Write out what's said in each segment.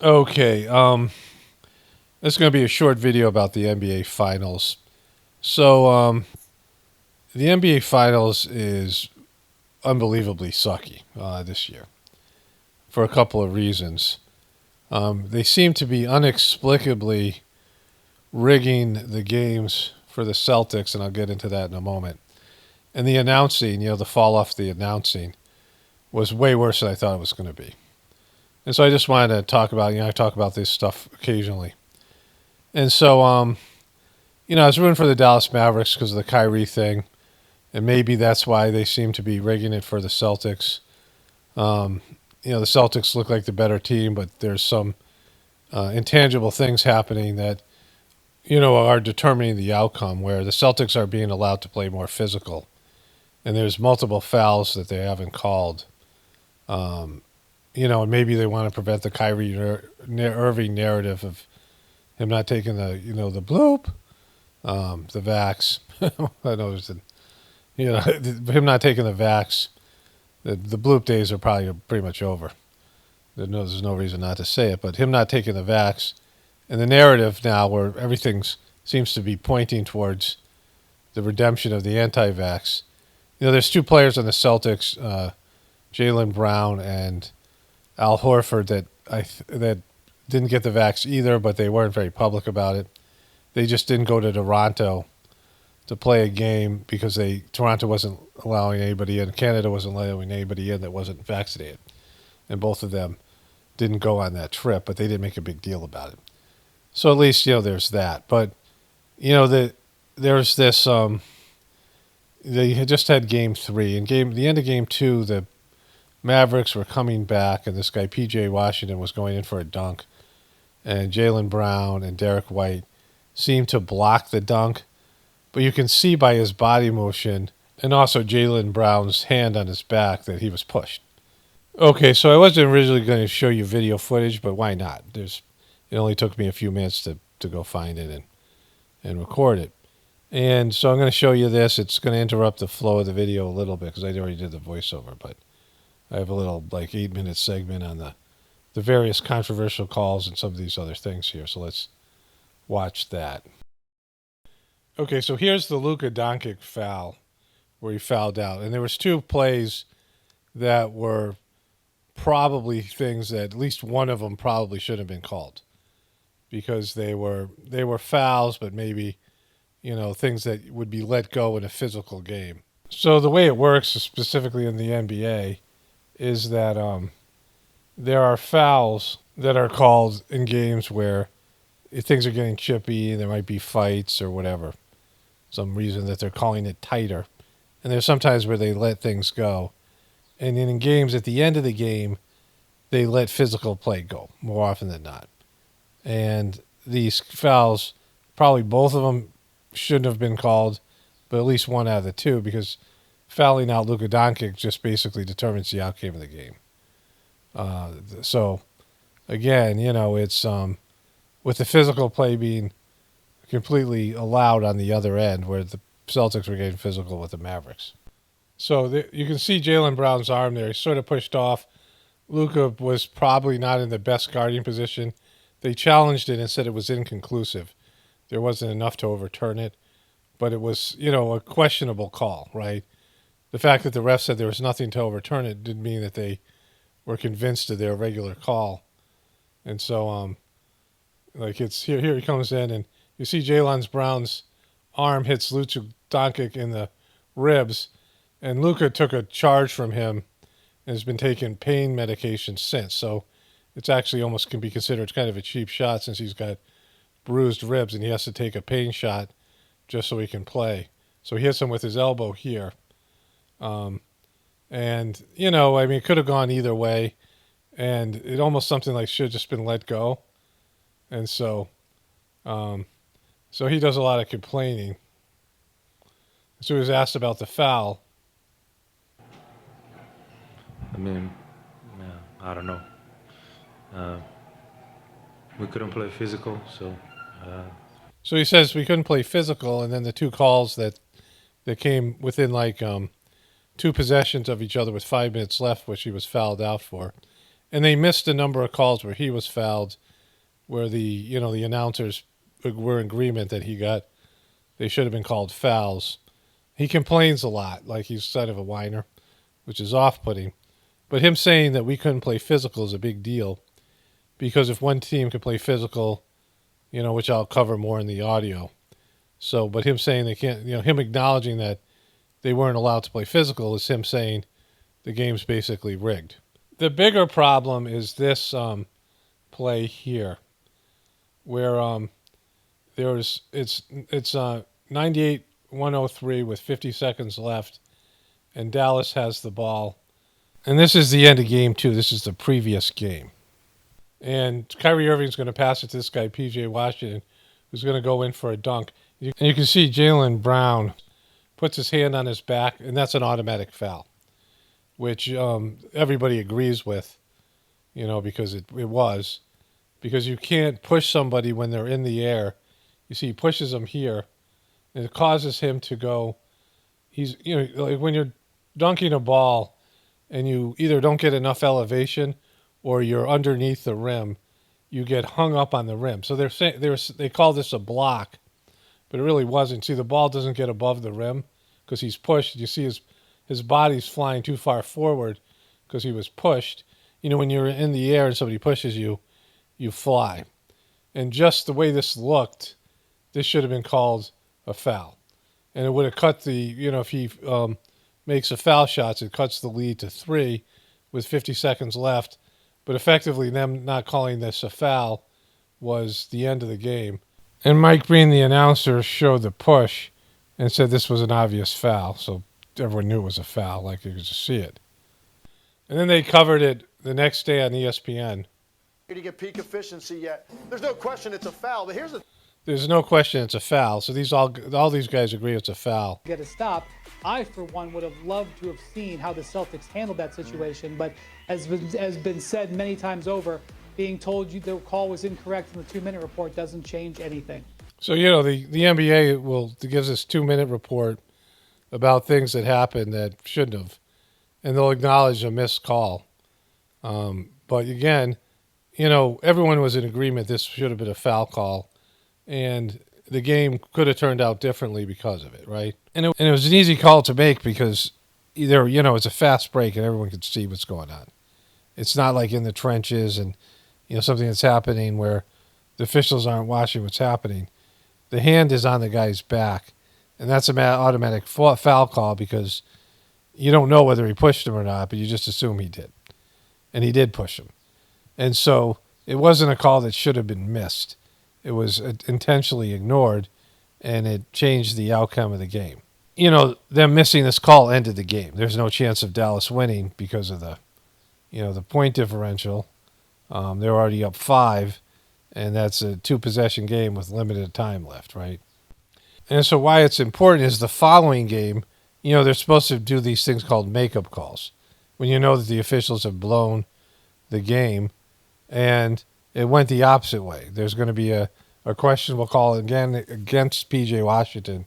Okay, this is going to be a short video about the NBA Finals. So, the NBA Finals is unbelievably sucky this year for a couple of reasons. They seem to be inexplicably rigging the games for the Celtics, and I'll get into that in a moment. And the announcing, the fall off the announcing was way worse than I thought it was going to be. And so I just wanted to talk about, I talk about this stuff occasionally. And so, I was rooting for the Dallas Mavericks because of the Kyrie thing, and maybe that's why they seem to be rigging it for the Celtics. The Celtics look like the better team, but there's some intangible things happening that are determining the outcome. Where the Celtics are being allowed to play more physical, and there's multiple fouls that they haven't called. And maybe they want to prevent the Kyrie Irving narrative of him not taking the bloop, the vax. I know him not taking the vax. The bloop days are probably pretty much over. There's no reason not to say it, but him not taking the vax, and the narrative now where everything seems to be pointing towards the redemption of the anti-vax. There's two players on the Celtics, Jaylen Brown and Al Horford, that didn't get the vax either, but they weren't very public about it. They just didn't go to Toronto to play a game because Toronto wasn't allowing anybody in. Canada wasn't allowing anybody in that wasn't vaccinated. And both of them didn't go on that trip, but they didn't make a big deal about it. So at least, there's that. But, there's this, they had just had game 3. And the end of game 2, the Mavericks were coming back, and this guy, P.J. Washington, was going in for a dunk. And Jaylen Brown and Derek White seemed to block the dunk. But you can see by his body motion and also Jaylen Brown's hand on his back that he was pushed. Okay, so I wasn't originally going to show you video footage, but why not? It only took me a few minutes to go find it and record it. And so I'm going to show you this. It's going to interrupt the flow of the video a little bit because I already did the voiceover, but I have a little 8-minute segment on the various controversial calls and some of these other things here. So let's watch that. Okay, so here's the Luka Doncic foul where he fouled out. And there was 2 plays that were probably things that at least one of them probably should have been called because they were fouls, but maybe, things that would be let go in a physical game. So the way it works, specifically in the NBA, is that there are fouls that are called in games where things are getting chippy and there might be fights or whatever. Some reason that they're calling it tighter. And there's sometimes where they let things go. And then in games, at the end of the game, they let physical play go more often than not. And these fouls, probably both of them shouldn't have been called, but at least one out of the 2, because fouling out Luka Doncic just basically determines the outcome of the game. So, again, it's with the physical play being completely allowed on the other end, where the Celtics were getting physical with the Mavericks. So you can see Jaylen Brown's arm there. He's sort of pushed off. Luka was probably not in the best guarding position. They challenged it and said it was inconclusive. There wasn't enough to overturn it, but it was, a questionable call, right? The fact that the ref said there was nothing to overturn it didn't mean that they were convinced of their regular call. And so, it's here he comes in, and you see Jaylen Brown's arm hits Luka Doncic in the ribs, and Luka took a charge from him and has been taking pain medication since. So it's actually almost can be considered kind of a cheap shot since he's got bruised ribs and he has to take a pain shot just so he can play. So he hits him with his elbow here. And, it could have gone either way. And it almost something like should have just been let go. And so he does a lot of complaining. So he was asked about the foul. I mean, I don't know. We couldn't play physical, so. So he says we couldn't play physical, and then the 2 calls that came within 2 possessions of each other with 5 minutes left, which he was fouled out for. And they missed a number of calls where he was fouled, where the announcers were in agreement that they should have been called fouls. He complains a lot, like he's sort of a whiner, which is off-putting. But him saying that we couldn't play physical is a big deal, because if one team could play physical, which I'll cover more in the audio. So, but him saying they can't, him acknowledging that they weren't allowed to play physical is him saying the game's basically rigged. The bigger problem is this play here, where it's 98-103 with 50 seconds left, and Dallas has the ball. And this is the end of game 2. This is the previous game. And Kyrie Irving's going to pass it to this guy, P.J. Washington, who's going to go in for a dunk. And you can see Jaylen Brown puts his hand on his back, and that's an automatic foul, which everybody agrees with, because it was. Because you can't push somebody when they're in the air. You see, he pushes him here, and it causes him to go. Like when you're dunking a ball, and you either don't get enough elevation, or you're underneath the rim, you get hung up on the rim. So they call this a block, but it really wasn't. See, the ball doesn't get above the rim because he's pushed. You see his body's flying too far forward because he was pushed. When you're in the air and somebody pushes you, you fly. And just the way this looked, this should have been called a foul. And it would have cut if he makes a foul shot, it cuts the lead to 3 with 50 seconds left. But effectively, them not calling this a foul was the end of the game. And Mike Breen, the announcer, showed the push and said this was an obvious foul. So everyone knew it was a foul, like you could just see it. And then they covered it the next day on ESPN. To get peak efficiency yet. There's no question it's a foul, but There's no question it's a foul. So all these guys agree it's a foul. Get a stop. I, for one, would have loved to have seen how the Celtics handled that situation, but as has been said many times over, being told the call was incorrect in the 2-minute report doesn't change anything. So, the NBA gives us 2-minute report about things that happened that shouldn't have, and they'll acknowledge a missed call. But again, everyone was in agreement this should have been a foul call, and the game could have turned out differently because of it, right? And it was an easy call to make because either, it's a fast break and everyone could see what's going on. It's not like in the trenches and, something that's happening where the officials aren't watching what's happening. The hand is on the guy's back, and that's an automatic foul call because you don't know whether he pushed him or not, but you just assume he did. And he did push him. And so it wasn't a call that should have been missed. It was intentionally ignored, and it changed the outcome of the game. Them missing this call ended the game. There's no chance of Dallas winning because of the point differential. They're already up 5, and that's a 2-possession game with limited time left, right? And so why it's important is the following game, they're supposed to do these things called makeup calls. When you know that the officials have blown the game, and it went the opposite way. There's going to be a questionable call again against P.J. Washington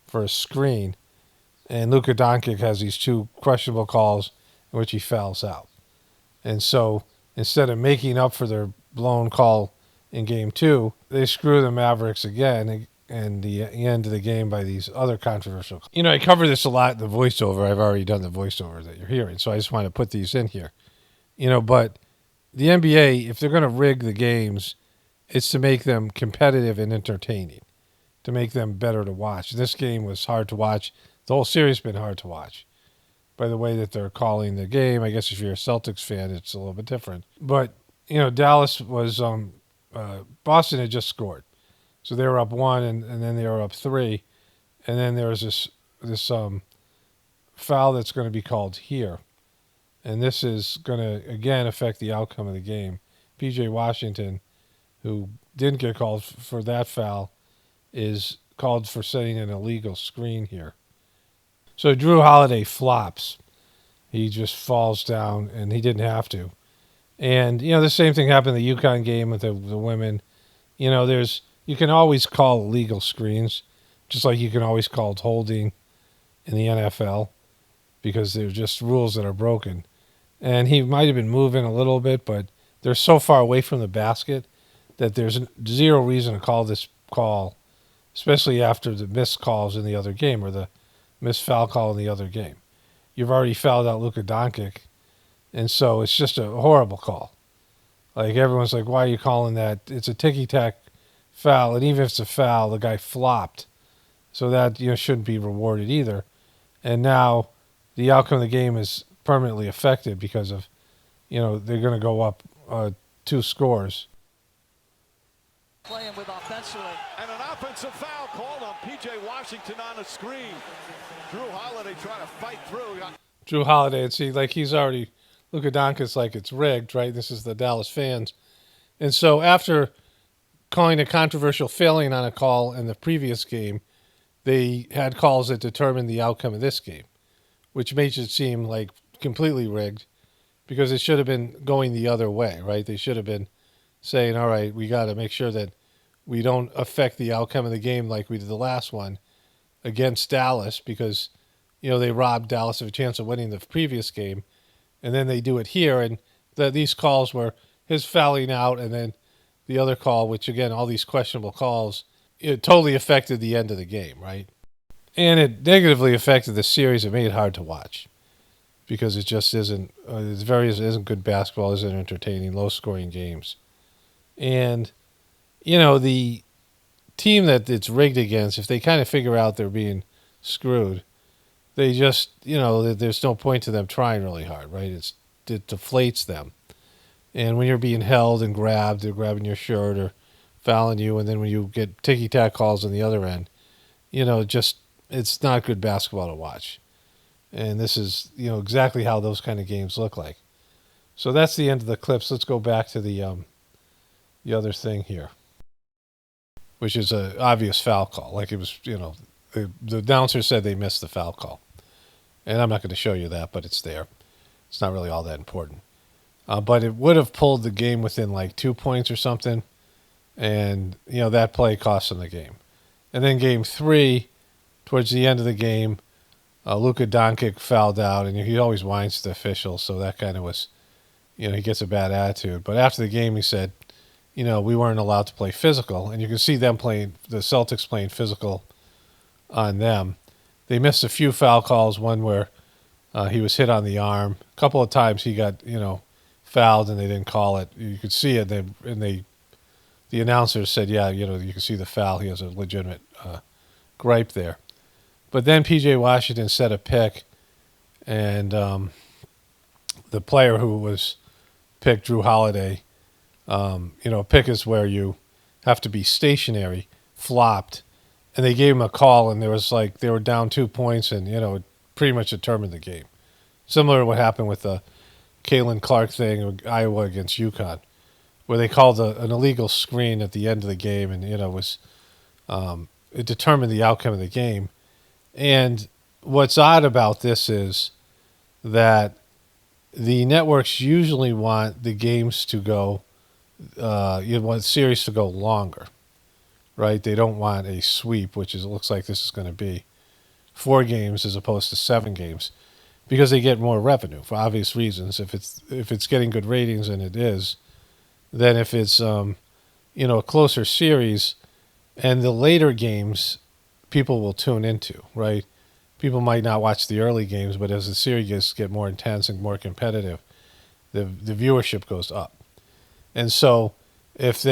for a screen, and Luka Doncic has these 2 questionable calls in which he fouls out. And so instead of making up for their blown call in game 2, they screw the Mavericks again and the end of the game by these other controversial calls. I cover this a lot in the voiceover. I've already done the voiceover that you're hearing, so I just want to put these in here. But the NBA, if they're going to rig the games, it's to make them competitive and entertaining, to make them better to watch. This game was hard to watch. The whole series has been hard to watch by the way that they're calling the game. I guess if you're a Celtics fan, it's a little bit different. But, Dallas was Boston had just scored. So they were up 1, and then they were up 3. And then there was this foul that's going to be called here. And this is going to, again, affect the outcome of the game. P.J. Washington, who didn't get called for that foul, is called for setting an illegal screen here. So Drew Holiday flops. He just falls down, and he didn't have to. And, the same thing happened in the UConn game with the women. You can always call illegal screens, just like you can always call holding in the NFL, because they're just rules that are broken. and he might have been moving a little bit, but they're so far away from the basket that there's zero reason to call this call, especially after the missed calls in the other game or the missed foul call in the other game. You've already fouled out Luka Doncic, and so it's just a horrible call. Like, everyone's like, why are you calling that? It's a ticky-tack foul, and even if it's a foul, the guy flopped. So that, shouldn't be rewarded either. And now the outcome of the game is permanently affected because of, they're going to go up 2 scores. Playing with offensively. And an offensive foul called on P.J. Washington on a screen. Drew Holiday trying to fight through. Drew Holiday, and see, like, he's already, Luka Doncic's like, it's rigged, right? This is the Dallas fans. And so after calling a controversial failing on a call in the previous game, they had calls that determined the outcome of this game, which makes it seem like completely rigged because it should have been going the other way, right? They should have been saying, all right, we got to make sure that we don't affect the outcome of the game like we did the last one against Dallas because, they robbed Dallas of a chance of winning the previous game. And then they do it here. And these calls were his fouling out and then the other call, which, again, all these questionable calls, it totally affected the end of the game, right? And it negatively affected the series. It made it hard to watch because it just isn't, isn't good basketball, isn't entertaining, low-scoring games. And, the team that it's rigged against, if they kind of figure out they're being screwed, they just, there's no point to them trying really hard, right? It deflates them. And when you're being held and grabbed, they're grabbing your shirt or fouling you, and then when you get ticky-tack calls on the other end, it's not good basketball to watch. And this is, exactly how those kind of games look like. So that's the end of the clips. Let's go back to the other thing here, which is an obvious foul call. Like it was, the announcer said they missed the foul call. And I'm not going to show you that, but it's there. It's not really all that important. But it would have pulled the game within like 2 points or something. And, that play cost them the game. And then game 3, towards the end of the game, Luka Doncic fouled out. And he always whines to the officials, so that kind of was, he gets a bad attitude. But after the game, he said, we weren't allowed to play physical. And you can see the Celtics playing physical on them. They missed a few foul calls, one where he was hit on the arm. A couple of times he got, fouled and they didn't call it. You could see it. The announcers said, yeah, you can see the foul. He has a legitimate gripe there. But then P.J. Washington set a pick, and the player who was picked, Drew Holiday, a pick is where you have to be stationary, flopped. And they gave him a call, and they were down 2 points, and, it pretty much determined the game. Similar to what happened with the Kalen Clark thing with Iowa against UConn, where they called an illegal screen at the end of the game, and, it determined the outcome of the game. And what's odd about this is that the networks usually want the games to go, want the series to go longer. Right, they don't want a sweep, which it looks like this is going to be 4 games as opposed to 7 games, because they get more revenue for obvious reasons. If it's getting good ratings, and it is, then if it's a closer series, and the later games, people will tune into. Right, people might not watch the early games, but as the series get more intense and more competitive, the viewership goes up, and so if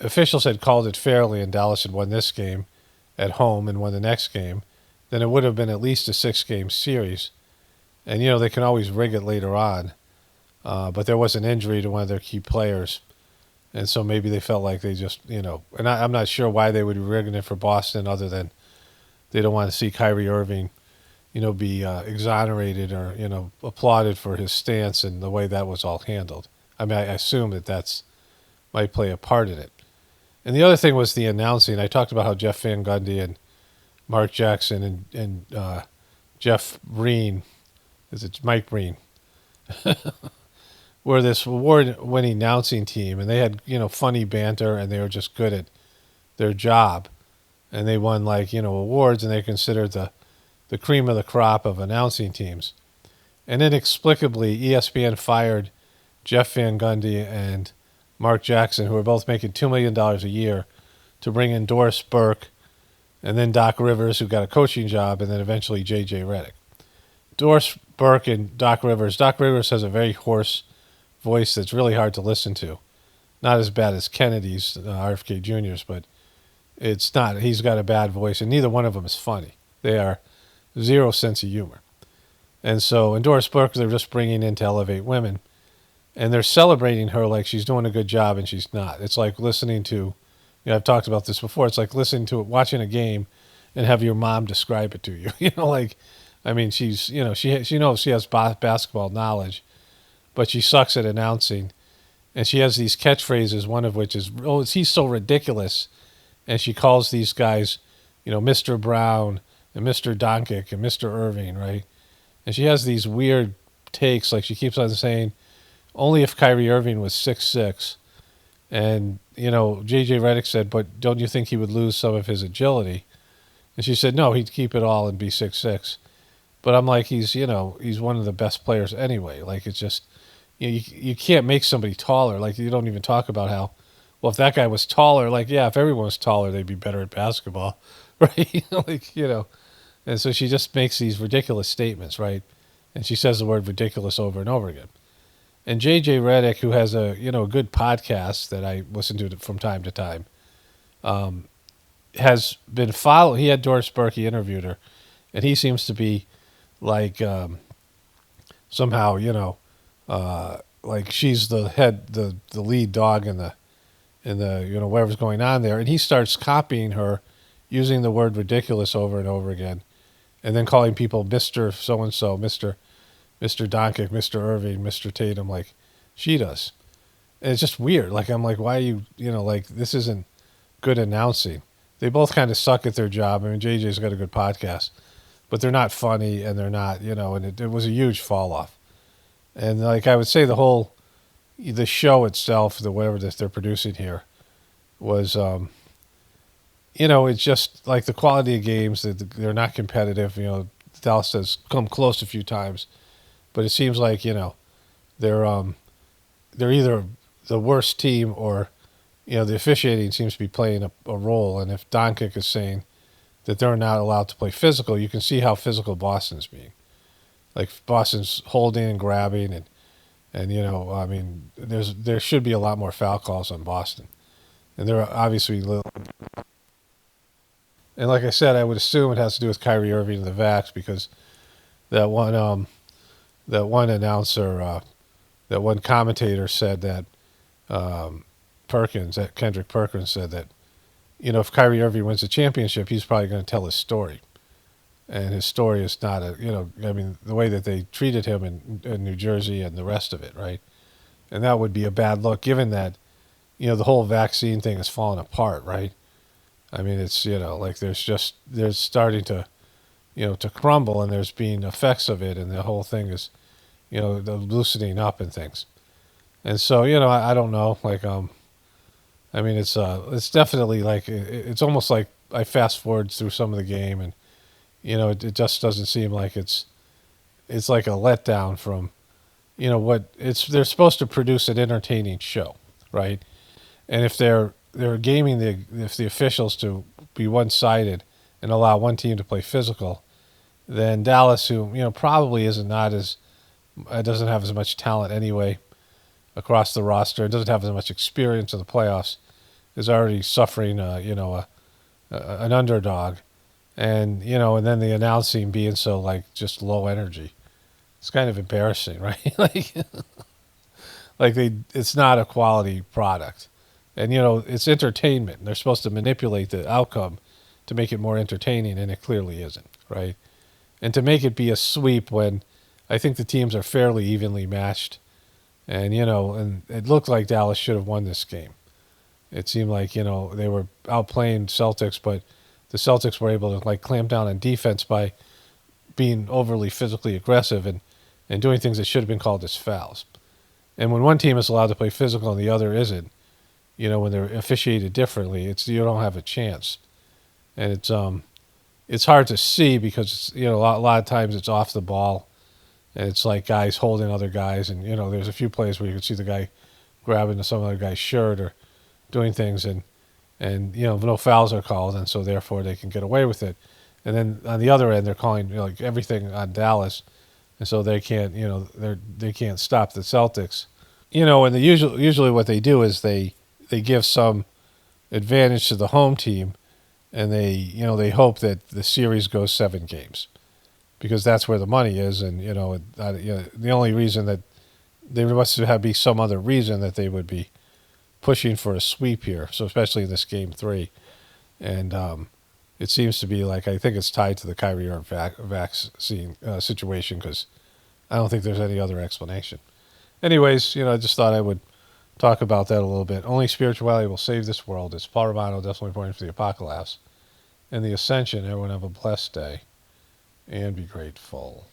officials had called it fairly and Dallas had won this game at home and won the next game, then it would have been at least a 6-game series. And, they can always rig it later on. But there was an injury to one of their key players. And so maybe they felt like they just, and I'm not sure why they would be rigging it for Boston other than they don't want to see Kyrie Irving, be exonerated or, applauded for his stance and the way that was all handled. I mean, I assume that might play a part in it. And the other thing was the announcing. I talked about how Jeff Van Gundy and Mark Jackson and Jeff Breen, Mike Breen, were this award-winning announcing team, and they had funny banter, and they were just good at their job, and they won awards, and they're considered the cream of the crop of announcing teams. And inexplicably, ESPN fired Jeff Van Gundy and Mark Jackson, who were both making $2 million a year, to bring in Doris Burke and then Doc Rivers, who got a coaching job, and then eventually J.J. Redick. Doris Burke and Doc Rivers has a very hoarse voice that's really hard to listen to. Not as bad as Kennedy's, RFK Jr.'s, but it's not. He's got a bad voice, and neither one of them is funny. They are zero sense of humor. And so, Doris Burke, they're just bringing in to elevate women, and they're celebrating her like she's doing a good job, and she's not. It's like listening to, I've talked about this before. It's like listening to it, watching a game, and have your mom describe it to you. She's, she knows she has basketball knowledge, but she sucks at announcing, and she has these catchphrases. One of which is, "Oh, he's so ridiculous," and she calls these guys, Mr. Brown and Mr. Doncic and Mr. Irving, right? And she has these weird takes, like she keeps on saying, only if Kyrie Irving was 6'6", and J.J. Redick said, but don't you think he would lose some of his agility? And she said, no, he'd keep it all and be 6'6". But I'm like, he's one of the best players anyway. Like, it's just, you can't make somebody taller. Like, you don't even talk about how, well, if that guy was taller, like, yeah, if everyone was taller, they'd be better at basketball, right? And so she just makes these ridiculous statements, right? And she says the word ridiculous over and over again. And J.J. Redick, who has a good podcast that I listen to from time to time, has been following. He had Doris Burke, he interviewed her, and he seems to be like somehow like she's the head, the lead dog in the whatever's going on there, and he starts copying her, using the word ridiculous over and over again, and then calling people Mr. So-and-so, Mr. Doncic, Mr. Irving, Mr. Tatum, like she does. And it's just weird. Like, I'm like, why are you, this isn't good announcing. They both kind of suck at their job. I mean, JJ's got a good podcast, but they're not funny, and they're not, and it was a huge fall off. And like I would say, the show itself, the whatever that they're producing here, was, it's just like the quality of games, that they're not competitive. Dallas has come close a few times, but it seems like they're either the worst team, or the officiating seems to be playing a role. And if Doncic is saying that they're not allowed to play physical, you can see how physical Boston's being. Like, Boston's holding and grabbing, and there should be a lot more foul calls on Boston, and they're obviously little. And like I said, I would assume it has to do with Kyrie Irving and the Vax, because that one announcer, that one commentator said that Kendrick Perkins said that, if Kyrie Irving wins the championship, he's probably going to tell his story. And his story is not the way that they treated him in New Jersey and the rest of it, right? And that would be a bad look, given that, the whole vaccine thing has fallen apart, right? I mean, it's, they're starting to, to crumble, and there's been effects of it, and the whole thing is, the loosening up and things. And so, I don't know, it's definitely like, it's almost like I fast forward through some of the game, and, it just doesn't seem like it's like a letdown from, they're supposed to produce an entertaining show, right? And if they're gaming the officials to be one-sided and allow one team to play physical, then Dallas, who probably doesn't have as much talent anyway across the roster, doesn't have as much experience in the playoffs, is already suffering an underdog, and and then the announcing being so like just low energy. It's kind of embarrassing, right? It's not a quality product. And, it's entertainment. They're supposed to manipulate the outcome to make it more entertaining, and it clearly isn't, right? And to make it be a sweep when I think the teams are fairly evenly matched. And, and it looked like Dallas should have won this game. It seemed like, they were outplaying Celtics, but the Celtics were able to, clamp down on defense by being overly physically aggressive and doing things that should have been called as fouls. And when one team is allowed to play physical and the other isn't, when they're officiated differently, you don't have a chance. And it's hard to see because a lot of times it's off the ball, And it's like guys holding other guys, and there's a few plays where you can see the guy grabbing some other guy's shirt or doing things, and no fouls are called, and so therefore they can get away with it. And then on the other end, they're calling like everything on Dallas, and so they can't they can't stop the Celtics. And usually what they do is they give some advantage to the home team, and they hope that the series goes 7 games, because that's where the money is. And the only reason that there must be some other reason that they would be pushing for a sweep here. So especially in this game 3, and it seems to be like, I think it's tied to the Kyrie Iring vaccine situation, because I don't think there's any other explanation. Anyways, I just thought I would talk about that a little bit. Only spirituality will save this world. It's Paul Romano, definitely pointing for the apocalypse and the ascension. Everyone have a blessed day and be grateful.